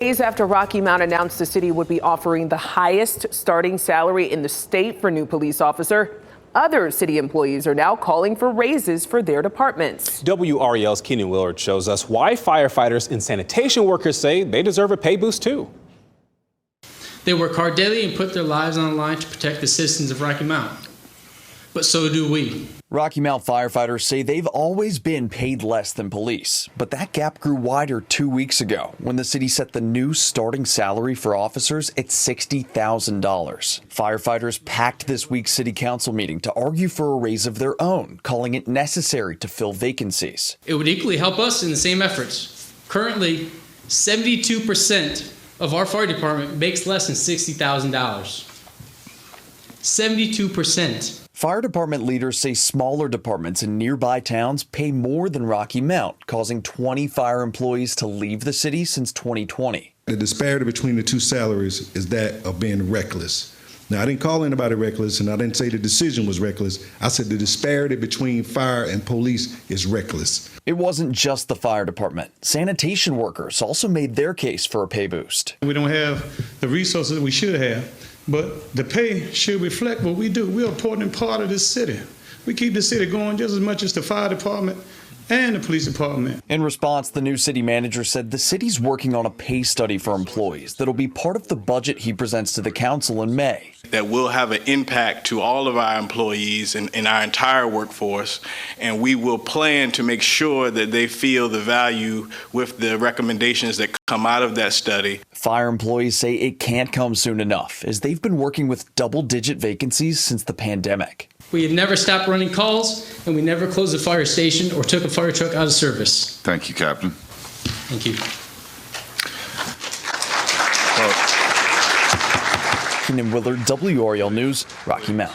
Days after Rocky Mount announced the city would be offering the highest starting salary in the state for new police officer, other city employees are now calling for raises for their departments. WREL's Keenan Willard shows us why firefighters and sanitation workers say they deserve a pay boost too. They work hard daily and put their lives on the line to protect the citizens of Rocky Mount. But so do we. Rocky Mount firefighters say they've always been paid less than police, but that gap grew wider 2 weeks ago when the city set the new starting salary for officers at $60,000. Firefighters packed this week's city council meeting to argue for a raise of their own, calling it necessary to fill vacancies. It would equally help us in the same efforts. Currently, 72% of our fire department makes less than $60,000. 72%. Fire department leaders say smaller departments in nearby towns pay more than Rocky Mount, causing 20 fire employees to leave the city since 2020. The disparity between the two salaries is that of being reckless. Now, I didn't call anybody reckless, and I didn't say the decision was reckless. I said the disparity between fire and police is reckless. It wasn't just the fire department. Sanitation workers also made their case for a pay boost. We don't have the resources that we should have. But the pay should reflect what we do. We're an important part of this city. We keep the city going just as much as the fire department and the police department. In response, the new city manager said the city's working on a pay study for employees that'll be part of the budget he presents to the council in May. That will have an impact to all of our employees and our entire workforce, and we will plan to make sure that they feel the value with the recommendations that come out of that study. Fire employees say it can't come soon enough, as they've been working with double-digit vacancies since the pandemic. We have never stopped running calls, and we never closed a fire station or took a fire truck out of service. Thank you, Captain. Thank you. Keenan Willard, WREL News, Rocky Mount.